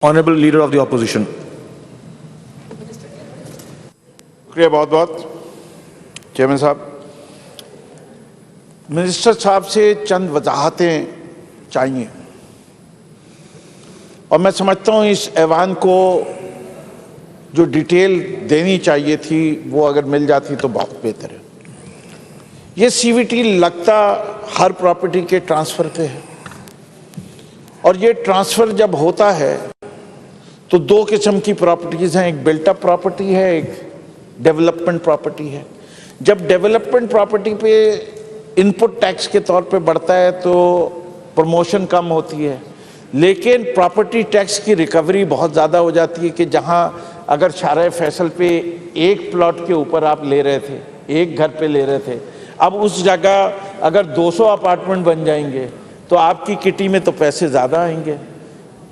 Honorable Leader of the Opposition. शुक्रिया बहुत बहुत चेयरमैन साहब। मिनिस्टर साहब से चंद वजाहतें चाहिए और मैं समझता हूँ इस ऐवान को जो डिटेल देनी चाहिए थी वो अगर मिल जाती तो बहुत बेहतर है। ये सीवीटी लगता हर प्रॉपर्टी के ट्रांसफर पे है और ये ट्रांसफर जब होता है तो दो किस्म की प्रॉपर्टीज हैं, एक बिल्टअप प्रॉपर्टी है, एक डेवलपमेंट प्रॉपर्टी है। जब डेवलपमेंट प्रॉपर्टी पे इनपुट टैक्स के तौर पे बढ़ता है तो प्रमोशन कम होती है, लेकिन प्रॉपर्टी टैक्स की रिकवरी बहुत ज़्यादा हो जाती है कि जहां अगर शाहराह फैसल पे एक प्लॉट के ऊपर आप ले रहे थे, एक घर पे ले रहे थे, अब उस जगह अगर 200 अपार्टमेंट बन जाएंगे तो आपकी किटी में तो पैसे ज़्यादा आएंगे,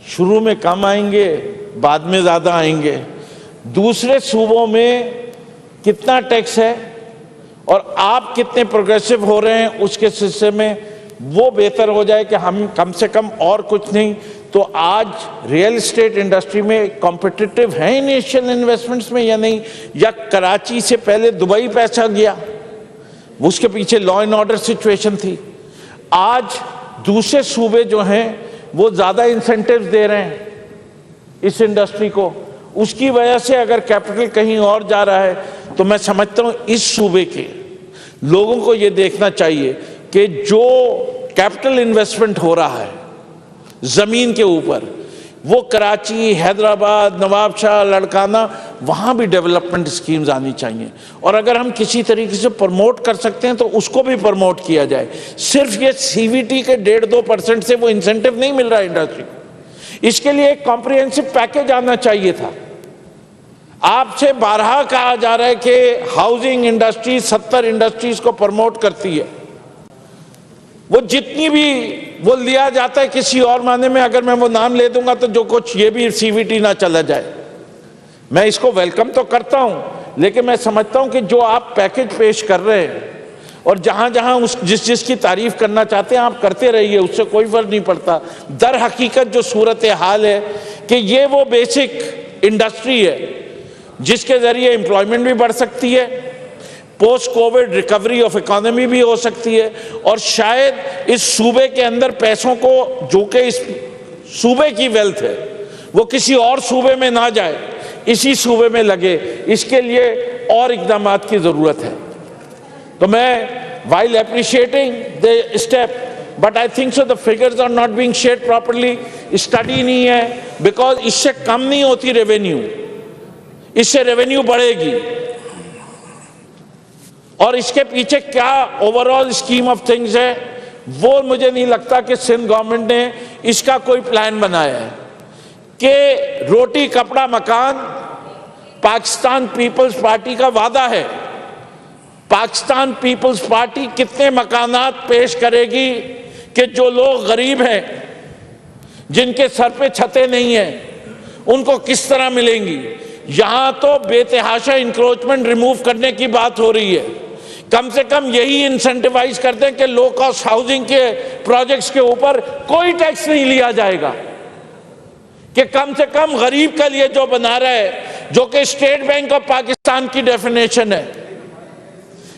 शुरू में कम आएंगे, बाद में ज़्यादा आएंगे। दूसरे सूबों में कितना टैक्स है और आप कितने प्रोग्रेसिव हो रहे हैं उसके सिलसिले में वो बेहतर हो जाए कि हम कम से कम और कुछ नहीं तो आज रियल एस्टेट इंडस्ट्री में कॉम्पिटिटिव है इनिशियल इन्वेस्टमेंट्स में या नहीं, या कराची से पहले दुबई पैसा गया, उसके पीछे लॉ एंड ऑर्डर सिचुएशन थी। आज दूसरे सूबे जो हैं वो ज़्यादा इंसेंटिव्स दे रहे हैं इस इंडस्ट्री को, उसकी वजह से अगर कैपिटल कहीं और जा रहा है तो मैं समझता हूँ इस सूबे के लोगों को ये देखना चाहिए कि जो कैपिटल इन्वेस्टमेंट हो रहा है ज़मीन के ऊपर वो कराची, हैदराबाद, नवाबशाह, लड़काना, वहाँ भी डेवलपमेंट स्कीम्स आनी चाहिए और अगर हम किसी तरीके से प्रमोट कर सकते हैं तो उसको भी प्रमोट किया जाए। सिर्फ ये सीवीटी के 1.5-2% से वो इंसेंटिव नहीं मिल रहा है इंडस्ट्री को, इसके लिए एक कॉम्प्रिहेंसिव पैकेज आना चाहिए था। आपसे बारहा कहा जा रहा है कि हाउसिंग इंडस्ट्री 70 इंडस्ट्रीज को प्रमोट करती है, वो जितनी भी वो लिया जाता है किसी और माने में, अगर मैं वो नाम ले दूंगा तो जो कुछ ये भी सीवीटी ना चला जाए। मैं इसको वेलकम तो करता हूं, लेकिन मैं समझता हूं कि जो आप पैकेज पेश कर रहे हैं और जहां जहां उस जिसकी तारीफ करना चाहते हैं आप करते रहिए, उससे कोई फर्क नहीं पड़ता। दर हकीकत जो सूरत हाल है कि ये वो बेसिक इंडस्ट्री है जिसके जरिए एम्प्लॉयमेंट भी बढ़ सकती है, post Covid recovery of economy भी हो सकती है और शायद इस सूबे के अंदर पैसों को, जो कि इस सूबे की वेल्थ है, वो किसी और सूबे में ना जाए, इसी सूबे में लगे। इसके लिए और इक़दामात की ज़रूरत है। तो मैं while appreciating the step, but I think so the figures are not being shared properly. Study नहीं है बिकॉज इससे कम नहीं होती रेवेन्यू, इससे रेवेन्यू बढ़ेगी और इसके पीछे क्या ओवरऑल स्कीम ऑफ थिंग्स है वो मुझे नहीं लगता कि सिंध गवर्नमेंट ने इसका कोई प्लान बनाया है कि रोटी कपड़ा मकान पाकिस्तान पीपल्स पार्टी का वादा है। पाकिस्तान पीपल्स पार्टी कितने मकानात पेश करेगी कि जो लोग गरीब हैं, जिनके सर पे छतें नहीं हैं, उनको किस तरह मिलेंगी। यहां तो बेतहाशा इंक्रोचमेंट रिमूव करने की बात हो रही है, कम से कम यही इंसेंटिवाइज करते हैं कि लो कॉस्ट हाउसिंग के प्रोजेक्ट्स के ऊपर कोई टैक्स नहीं लिया जाएगा, कि कम से कम गरीब के लिए जो बना रहा है, जो कि स्टेट बैंक ऑफ पाकिस्तान की डेफिनेशन है।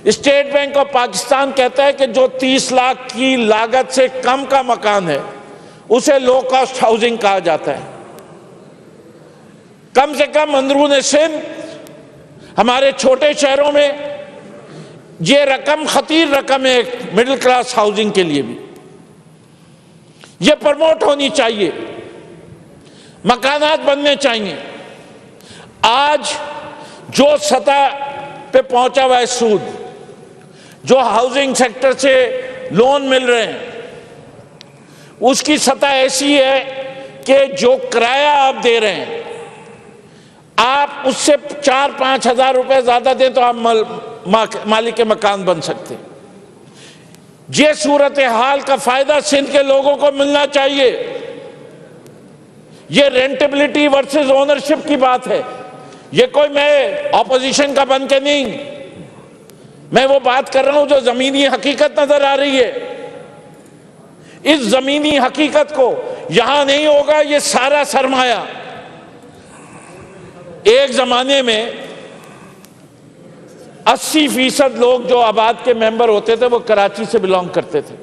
स्टेट बैंक ऑफ पाकिस्तान कहता है कि जो 30 लाख की लागत से कम का मकान है उसे लो कॉस्ट हाउसिंग कहा जाता है। कम से कम अंदरून सिंध, हमारे छोटे शहरों में ये रकम खतीर रकम है मिडिल क्लास हाउसिंग के लिए भी, ये प्रमोट होनी चाहिए, मकानात बनने चाहिए। आज जो सतह पे पहुंचा हुआ है सूद, जो हाउसिंग सेक्टर से लोन मिल रहे हैं, उसकी सतह ऐसी है कि जो किराया आप दे रहे हैं, आप उससे 4-5 हज़ार रुपए ज्यादा दें तो आप मालिक के मकान बन सकते हैं। ये सूरत हाल का फायदा सिंध के लोगों को मिलना चाहिए। ये रेंटेबिलिटी वर्सेस ओनरशिप की बात है, ये कोई मैं ऑपोजिशन का बन के नहीं, मैं वो बात कर रहा हूं जो जमीनी हकीकत नजर आ रही है। इस जमीनी हकीकत को यहां नहीं होगा ये सारा सरमाया एक जमाने में 80% लोग जो आबाद के मेंबर होते थे वो कराची से बिलोंग करते थे।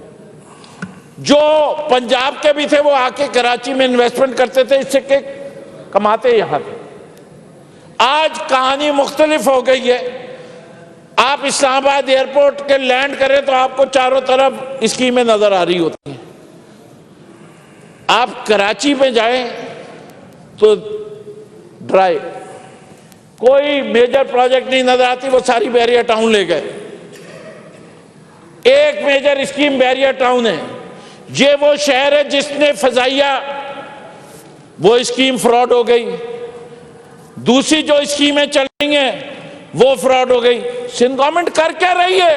जो पंजाब के भी थे वो आके कराची में इन्वेस्टमेंट करते थे, इससे के कमाते यहां थे। आज कहानी मुख्तलिफ हो गई है। आप इस्लामाबाद एयरपोर्ट के लैंड करें तो आपको चारों तरफ स्कीमें नजर आ रही होती हैं। आप कराची में जाएं तो ड्राई, कोई मेजर प्रोजेक्ट नहीं नजर आती। वो सारी बैरियर टाउन ले गए। एक मेजर स्कीम बैरियर टाउन है। ये वो शहर है जिसने फजाइया, वो स्कीम फ्रॉड हो गई। दूसरी जो स्कीमें चल रही हैं वो फ्रॉड हो गई। सिंध गवर्नमेंट कर क्या रही है?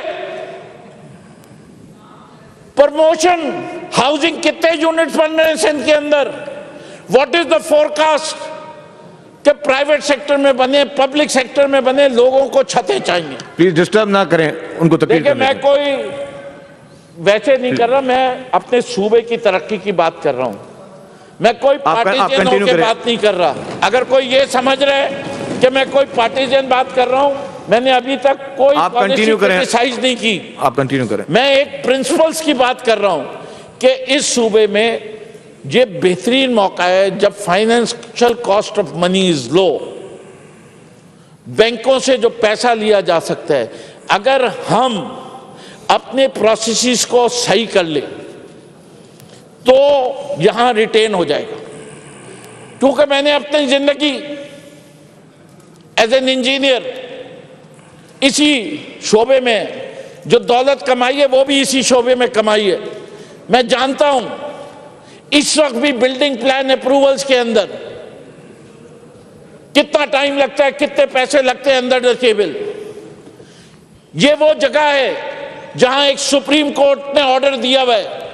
प्रमोशन, हाउसिंग कितने यूनिट्स बन रहे हैं सिंध के अंदर? व्हाट इज द फोरकास्ट कि प्राइवेट सेक्टर में बने, पब्लिक सेक्टर में बने, लोगों को छतें चाहिए। प्लीज डिस्टर्ब ना करें उनको। देखिए, मैं कोई वैसे नहीं कर रहा, मैं अपने सूबे की तरक्की की बात कर रहा हूं। मैं कोई पार्टीजन होकर बात नहीं कर रहा। अगर कोई ये समझ रहा है कि मैं कोई पार्टीजन बात कर रहा हूं, मैंने अभी तक कोई पॉलिसी क्रिटिसाइज नहीं की। आप कंटिन्यू करें। मैं एक प्रिंसिपल्स की बात कर रहा हूं कि इस सूबे में ये बेहतरीन मौका है जब financial cost of money is low, बैंकों से जो पैसा लिया जा सकता है, अगर हम अपने प्रोसेसेस को सही कर ले तो यहां रिटेन हो जाएगा। क्योंकि मैंने अपनी जिंदगी एज एन इंजीनियर इसी शोबे में जो दौलत कमाई है वो भी इसी शोबे में कमाई है। मैं जानता हूं इस वक्त भी बिल्डिंग प्लान अप्रूवल्स के अंदर कितना टाइम लगता है, कितने पैसे लगते हैं अंडर द टेबल। ये वो जगह है जहां एक सुप्रीम कोर्ट ने ऑर्डर दिया हुआ है,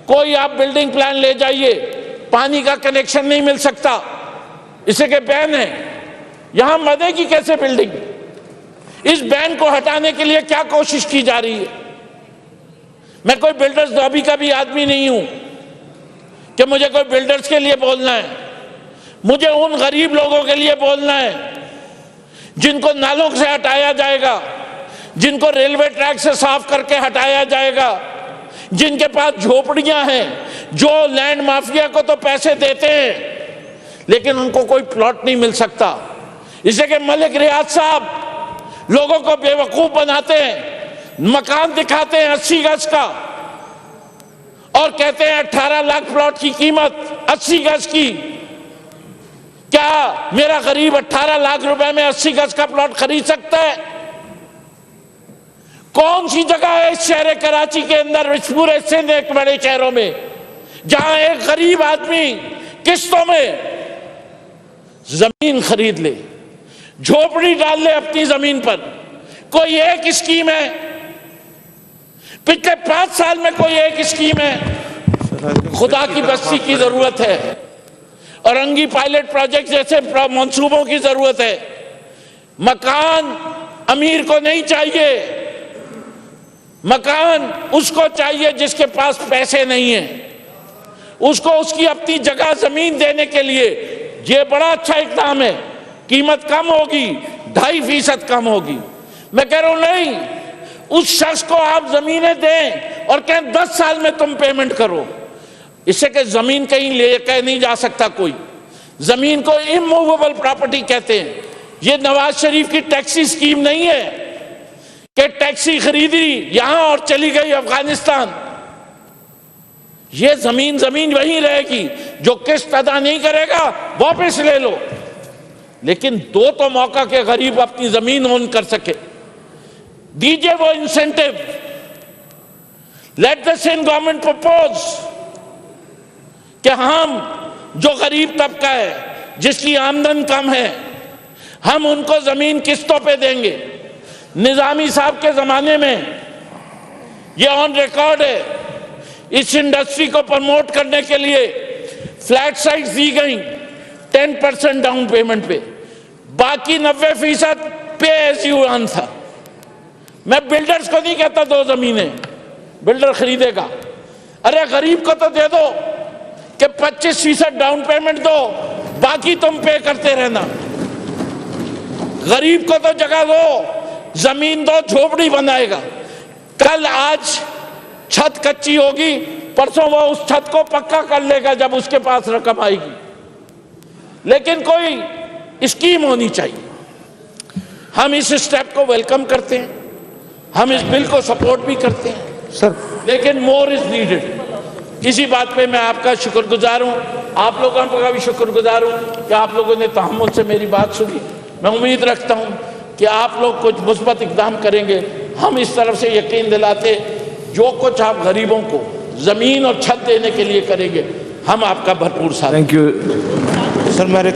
कोई आप बिल्डिंग प्लान ले जाइए, पानी का कनेक्शन नहीं मिल सकता, इसे के बैन है। यहां बनेगी कैसे बिल्डिंग? इस बैन को हटाने के लिए क्या कोशिश की जा रही है? मैं कोई बिल्डर्स लॉबी का भी आदमी नहीं हूं कि मुझे कोई बिल्डर्स के लिए बोलना है। मुझे उन गरीब लोगों के लिए बोलना है जिनको नालों से हटाया जाएगा, जिनको रेलवे ट्रैक से साफ करके हटाया जाएगा, जिनके पास झोपड़ियां हैं, जो लैंड माफिया को तो पैसे देते हैं लेकिन उनको कोई प्लॉट नहीं मिल सकता। इसे के मलिक रियाज साहब लोगों को बेवकूफ बनाते हैं, मकान दिखाते हैं 80 गज का और कहते हैं 18 लाख प्लॉट की कीमत 80 गज की। क्या मेरा गरीब 18 लाख रुपए में 80 गज का प्लॉट खरीद सकता है? कौन सी जगह है इस शहर कराची के अंदर, इस पूरे सिंध एक बड़े शहरों में, जहां एक गरीब आदमी किस्तों में जमीन खरीद ले, झोपड़ी डाल ले अपनी जमीन पर? कोई एक स्कीम है? पिछले 5 साल में कोई एक स्कीम है? खुदा की बस्ती की जरूरत है, औरंगी पायलट प्रोजेक्ट जैसे मंसूबों की जरूरत है। मकान अमीर को नहीं चाहिए, मकान उसको चाहिए जिसके पास पैसे नहीं है, उसको उसकी अपनी जगह जमीन देने के लिए। ये बड़ा अच्छा इक़दाम है। कीमत कम होगी, 2.5% कम होगी। मैं कह रहा हूं नहीं, उस शख्स को आप जमीनें दें और कहें 10 साल में तुम पेमेंट करो। इससे कि जमीन कहीं लेकर नहीं जा सकता कोई। जमीन को इमूवेबल प्रॉपर्टी कहते हैं। ये नवाज शरीफ की टैक्सी स्कीम नहीं है कि टैक्सी खरीदी यहां और चली गई अफगानिस्तान। ये जमीन वहीं रहेगी। जो किस्त अदा नहीं करेगा वापस ले लो, लेकिन दो तो मौका के गरीब अपनी जमीन ओन कर सके। दीजिए वो incentive. Let the Sindh government propose कि हम जो गरीब तबका है, जिसकी आमदन कम है, हम उनको जमीन किस्तों पे देंगे। निजामी साहब के जमाने में ये ऑन रिकॉर्ड है। इस इंडस्ट्री को प्रमोट करने के लिए फ्लैट साइट्स दी गई 10% डाउन पेमेंट पे, बाकी 90% पे एज यू अर्न था। मैं बिल्डर्स को नहीं कहता दो जमीनें, बिल्डर खरीदेगा। अरे गरीब को तो दे दो कि 25% डाउन पेमेंट दो, बाकी तुम पे करते रहना। गरीब को तो जगह दो, जमीन दो, झोपड़ी बनाएगा। कल आज छत कच्ची होगी, परसों वो उस छत को पक्का कर लेगा जब उसके पास रकम आएगी। लेकिन कोई स्कीम होनी चाहिए। हम इस स्टेप को वेलकम करते हैं, हम इस बिल को सपोर्ट भी करते हैं, सर लेकिन मोर इज नीडेड। इसी बात पे मैं आपका शुक्रगुजार हूं, आप लोगों का भी शुक्रगुजार हूं कि आप लोगों ने तहम्मुल से मेरी बात सुनी। मैं उम्मीद रखता हूं कि आप लोग कुछ मुस्बत इकदाम करेंगे। हम इस तरफ से यकीन दिलाते, जो कुछ आप गरीबों को जमीन और छत देने के लिए करेंगे, हम आपका भरपूर साथ। थैंक यू सर मेरे